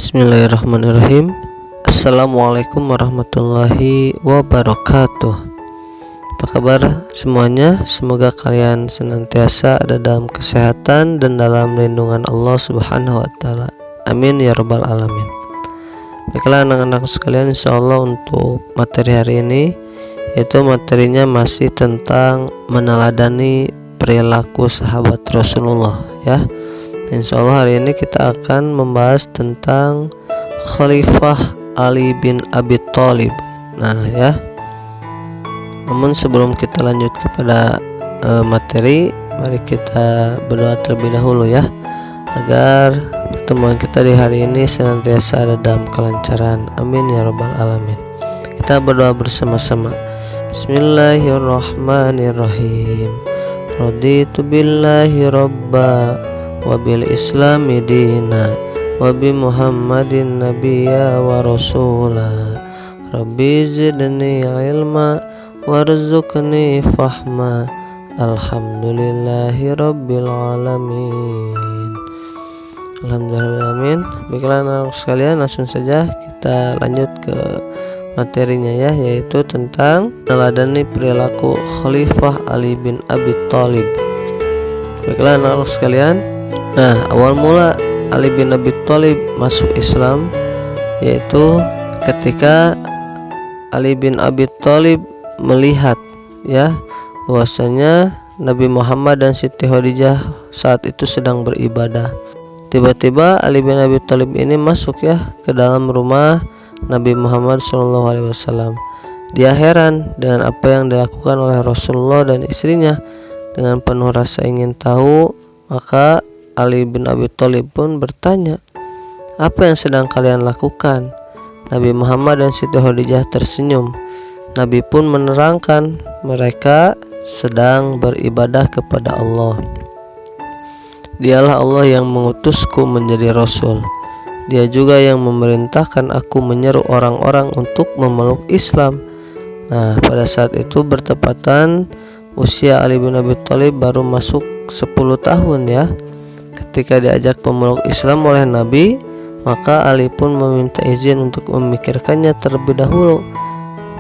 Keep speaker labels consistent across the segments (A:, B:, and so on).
A: Bismillahirrahmanirrahim. Assalamualaikum warahmatullahi wabarakatuh. Apa kabar semuanya? Semoga kalian senantiasa ada dalam kesehatan dan dalam lindungan Allah Subhanahu wa Ta'ala. Amin ya rabbal alamin. Baiklah anak-anak sekalian, insyaallah untuk materi hari ini, yaitu materinya masih tentang meneladani perilaku sahabat Rasulullah ya. Insyaallah hari ini kita akan membahas tentang Khalifah Ali bin Abi Thalib. Nah ya, namun sebelum kita lanjut kepada materi, mari kita berdoa terlebih dahulu ya, agar pertemuan kita di hari ini senantiasa ada dalam kelancaran. Amin ya rabbal alamin. Kita berdoa bersama-sama. Bismillahirrahmanirrahim. Raditu billahi rabba wa bil islami dina wa bi muhammadin nabiyya wa rasula. Rabbi zidni ilma warzuqni fahma. Alhamdulillahi rabbil alamin. Alhamdulillah. Baiklah anak sekalian, langsung saja kita lanjut ke materinya ya, yaitu tentang meneladani perilaku Khalifah Ali bin Abi Thalib. Baiklah anak sekalian, nah awal mula Ali bin Abi Thalib masuk Islam yaitu ketika Ali bin Abi Thalib melihat ya bahwasanya Nabi Muhammad dan Siti Khadijah saat itu sedang beribadah. Tiba-tiba Ali bin Abi Thalib ini masuk ya ke dalam rumah Nabi Muhammad SAW. Dia heran dengan apa yang dilakukan oleh Rasulullah dan istrinya. Dengan penuh rasa ingin tahu, maka Ali bin Abi Thalib pun bertanya, "Apa yang sedang kalian lakukan?" Nabi Muhammad dan Siti Khadijah tersenyum. Nabi pun menerangkan, mereka sedang beribadah kepada Allah. Dialah Allah yang mengutusku menjadi Rasul. Dia juga yang memerintahkan aku menyeru orang-orang untuk memeluk Islam. Nah, pada saat itu bertepatan usia Ali bin Abi Thalib baru masuk 10 tahun ya. Ketika diajak memeluk Islam oleh Nabi, maka Ali pun meminta izin untuk memikirkannya terlebih dahulu.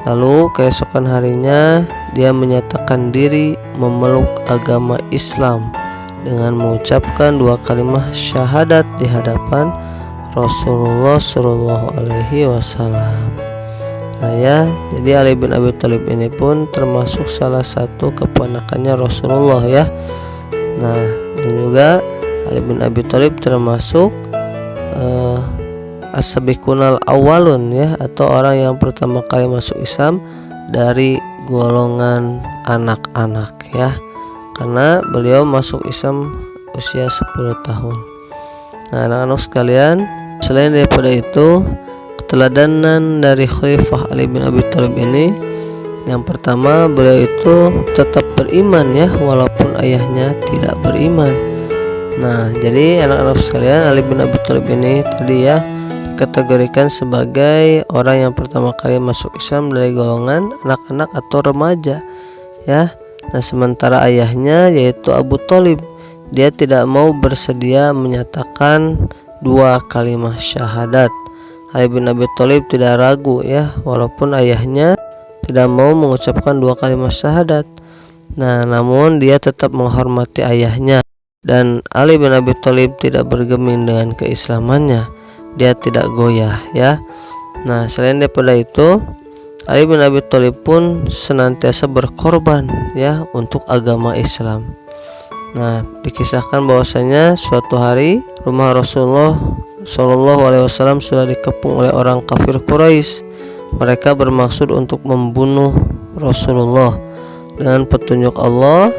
A: Lalu keesokan harinya dia menyatakan diri memeluk agama Islam dengan mengucapkan 2 kalimat syahadat di hadapan Rasulullah Shallallahu Alaihi Wasallam. Nah ya, jadi Ali bin Abi Thalib ini pun termasuk salah satu keponakannya Rasulullah ya. Nah, dan juga Ali bin Abi Thalib termasuk as-sabiqunal awwalun ya, atau orang yang pertama kali masuk Islam dari golongan anak-anak ya, karena beliau masuk Islam usia 10 tahun. Nah anak-anak sekalian, selain daripada itu, keteladanan dari Khalifah Ali bin Abi Thalib ini, yang pertama beliau itu tetap beriman ya, walaupun ayahnya tidak beriman. Nah jadi anak-anak sekalian, Ali bin Abi Thalib ini tadi ya dikategorikan sebagai orang yang pertama kali masuk Islam dari golongan anak-anak atau remaja ya. Nah sementara ayahnya yaitu Abu Thalib, dia tidak mau bersedia menyatakan 2 kalimat syahadat. Ali bin Abi Thalib tidak ragu ya, walaupun ayahnya tidak mau mengucapkan 2 kalimat syahadat. Nah namun dia tetap menghormati ayahnya, dan Ali bin Abi Thalib tidak bergeming dengan keislamannya. Dia tidak goyah ya. Nah selain daripada itu, Ali bin Abi Thalib pun senantiasa berkorban ya untuk agama Islam. Nah dikisahkan bahwasanya suatu hari rumah Rasulullah Shallallahu Alaihi Wasallam sudah dikepung oleh orang kafir Quraisy. Mereka bermaksud untuk membunuh Rasulullah. Dengan petunjuk Allah,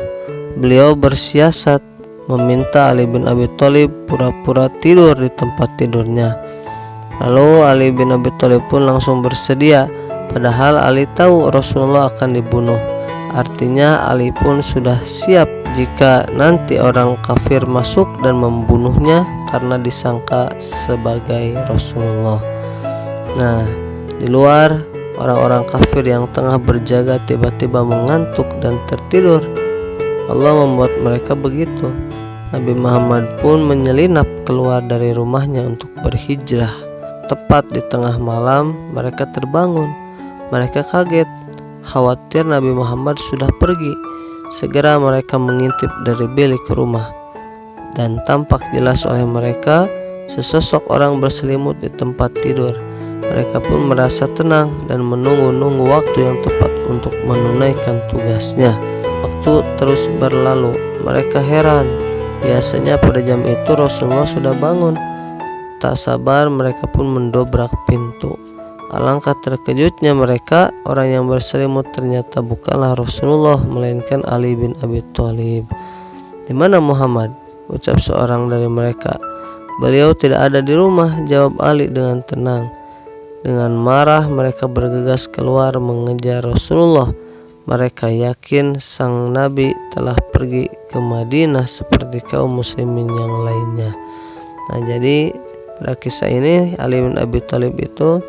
A: beliau bersiasat meminta Ali bin Abi Thalib pura-pura tidur di tempat tidurnya. Lalu Ali bin Abi Thalib pun langsung bersedia, padahal Ali tahu Rasulullah akan dibunuh. Artinya Ali pun sudah siap jika nanti orang kafir masuk dan membunuhnya karena disangka sebagai Rasulullah. Nah di luar, orang-orang kafir yang tengah berjaga tiba-tiba mengantuk dan tertidur. Allah membuat mereka begitu. Nabi Muhammad pun menyelinap keluar dari rumahnya untuk berhijrah. tepat di tengah malam mereka terbangun. Mereka kaget, khawatir Nabi Muhammad sudah pergi. Segera mereka mengintip dari bilik rumah, dan tampak jelas oleh mereka sesosok orang berselimut di tempat tidur. Mereka pun merasa tenang dan menunggu-nunggu waktu yang tepat untuk menunaikan tugasnya. Waktu terus berlalu, mereka heran. Biasanya pada jam itu Rasulullah sudah bangun. Tak sabar, mereka pun mendobrak pintu. Alangkah terkejutnya mereka, orang yang berselimut ternyata bukanlah Rasulullah, melainkan Ali bin Abi Thalib. "Di mana Muhammad?" ucap seorang dari mereka. "Beliau tidak ada di rumah," jawab Ali dengan tenang. Dengan marah mereka bergegas keluar mengejar Rasulullah. Mereka yakin sang Nabi telah pergi ke Madinah seperti kaum muslimin yang lainnya. Nah, jadi pada kisah ini Ali bin Abi Thalib itu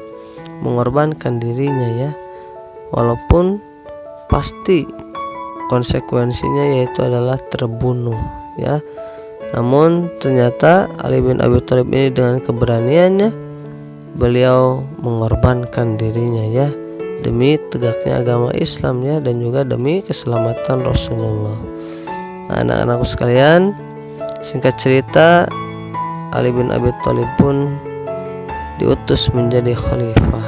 A: mengorbankan dirinya ya, walaupun pasti konsekuensinya yaitu adalah terbunuh ya. Namun ternyata Ali bin Abi Thalib ini dengan keberaniannya beliau mengorbankan dirinya ya, demi tegaknya agama Islam ya, dan juga demi keselamatan Rasulullah. Nah, anak-anakku sekalian, singkat cerita Ali bin Abi Thalib pun diutus menjadi khalifah.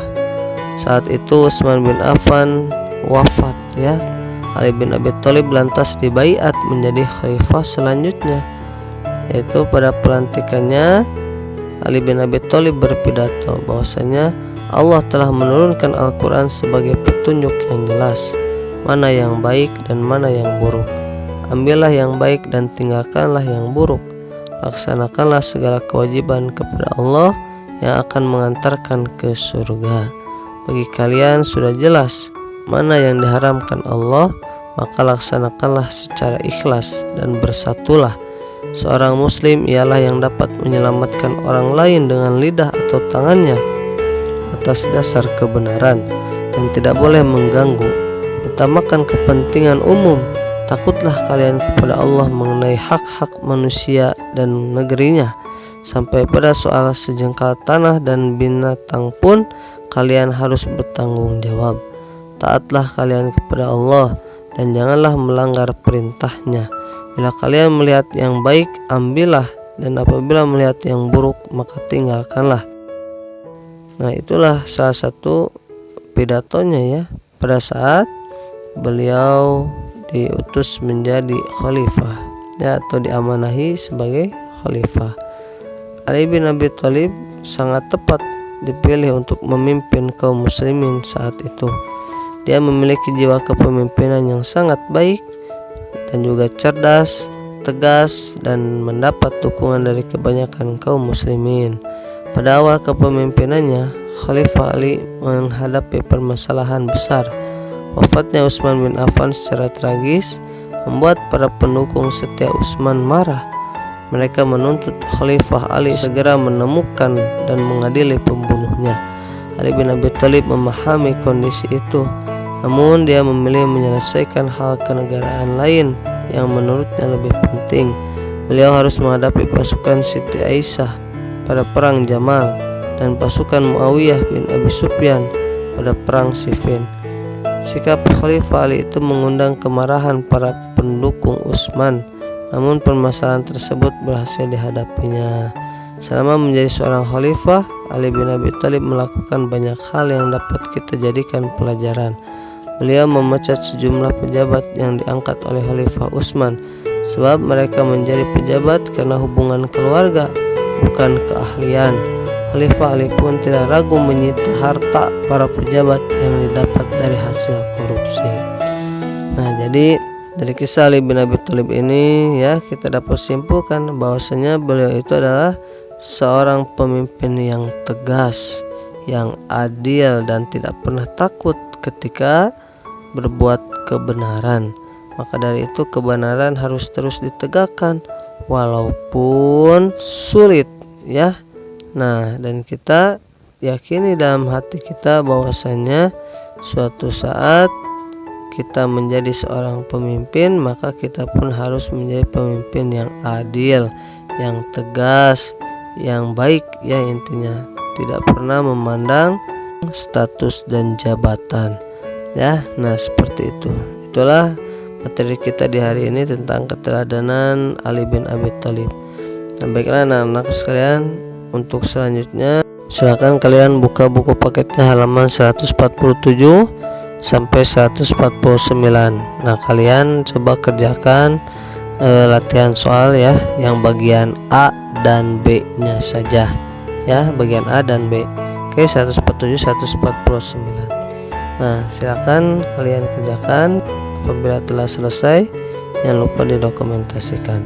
A: Saat itu Utsman bin Affan wafat ya. Ali bin Abi Thalib lantas dibaiat menjadi khalifah selanjutnya, yaitu pada pelantikannya Ali bin Abi Thalib berpidato bahwasanya Allah telah menurunkan Al-Quran sebagai petunjuk yang jelas, mana yang baik dan mana yang buruk. Ambillah yang baik dan tinggalkanlah yang buruk. Laksanakanlah segala kewajiban kepada Allah yang akan mengantarkan ke surga. Bagi kalian sudah jelas mana yang diharamkan Allah, maka laksanakanlah secara ikhlas dan bersatulah. Seorang muslim ialah yang dapat menyelamatkan orang lain dengan lidah atau tangannya atas dasar kebenaran dan tidak boleh mengganggu. Utamakan kepentingan umum. Takutlah kalian kepada Allah mengenai hak-hak manusia dan negerinya. Sampai pada soal sejengkal tanah dan binatang pun kalian harus bertanggung jawab. Taatlah kalian kepada Allah dan janganlah melanggar perintahnya. Bila kalian melihat yang baik, ambillah, dan apabila melihat yang buruk, maka tinggalkanlah. Nah, itulah salah satu pidatonya ya, pada saat beliau diutus menjadi khalifah ya, atau diamanahi sebagai khalifah. Ali bin Abi Thalib sangat tepat dipilih untuk memimpin kaum muslimin saat itu. Dia memiliki jiwa kepemimpinan yang sangat baik dan juga cerdas, tegas, dan mendapat dukungan dari kebanyakan kaum muslimin. Pada awal kepemimpinannya, Khalifah Ali menghadapi permasalahan besar. Wafatnya Utsman bin Affan secara tragis membuat para pendukung setia Utsman marah. Mereka menuntut Khalifah Ali segera menemukan dan mengadili pembunuhnya. Ali bin Abi Thalib memahami kondisi itu, namun dia memilih menyelesaikan hal kenegaraan lain yang menurutnya lebih penting. Beliau harus menghadapi pasukan Siti Aisyah pada perang Jamal dan pasukan Muawiyah bin Abi Sufyan pada perang Siffin. Sikap Khalifah Ali itu mengundang kemarahan para pendukung Utsman, namun permasalahan tersebut berhasil dihadapinya. Selama menjadi seorang khalifah, Ali bin Abi Thalib melakukan banyak hal yang dapat kita jadikan pelajaran. Beliau memecat sejumlah pejabat yang diangkat oleh Khalifah Utsman, sebab mereka menjadi pejabat karena hubungan keluarga, bukan keahlian. Khalifah Ali pun tidak ragu menyita harta para pejabat yang didapat dari hasil korupsi. Nah, jadi dari kisah Ali bin Abi Thalib ini ya, kita dapat simpulkan bahwasanya beliau itu adalah seorang pemimpin yang tegas, yang adil, dan tidak pernah takut ketika berbuat kebenaran. Maka dari itu kebenaran harus terus ditegakkan walaupun sulit ya. Nah, dan kita yakini dalam hati kita bahwasanya suatu saat kita menjadi seorang pemimpin, maka kita pun harus menjadi pemimpin yang adil, yang tegas, yang baik ya, intinya tidak pernah memandang status dan jabatan ya. Nah seperti itu. Itulah materi kita di hari ini tentang keteladanan Ali bin Abi Thalib. Nah baiklah anak-anak sekalian, untuk selanjutnya silakan kalian buka buku paketnya halaman 147 sampai 149. Nah kalian coba kerjakan latihan soal ya, yang bagian A dan B nya saja ya, bagian A dan B. Oke, 147 149. Nah silakan kalian kerjakan. Apabila telah selesai jangan lupa didokumentasikan.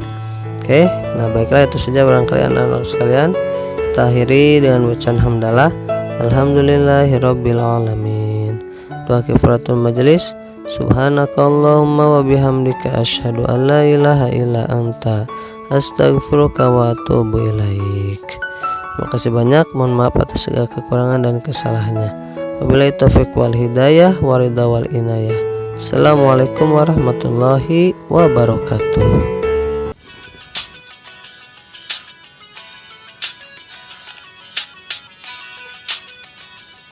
A: Oke, nah baiklah itu saja barangkali anak-anak sekalian. Kita akhiri dengan bacaan hamdalah. Alhamdulillahirabbil alamin. Doa kifaratul majelis. Subhanakallahumma wa bihamdika asyhadu an la ilaha illa anta astaghfiruka wa atubu ilaik. Terima kasih banyak, mohon maaf atas segala kekurangan dan kesalahannya. Wabillahi taufiq wal hidayah wa ridha wal inayah. Assalamualaikum warahmatullahi wabarakatuh.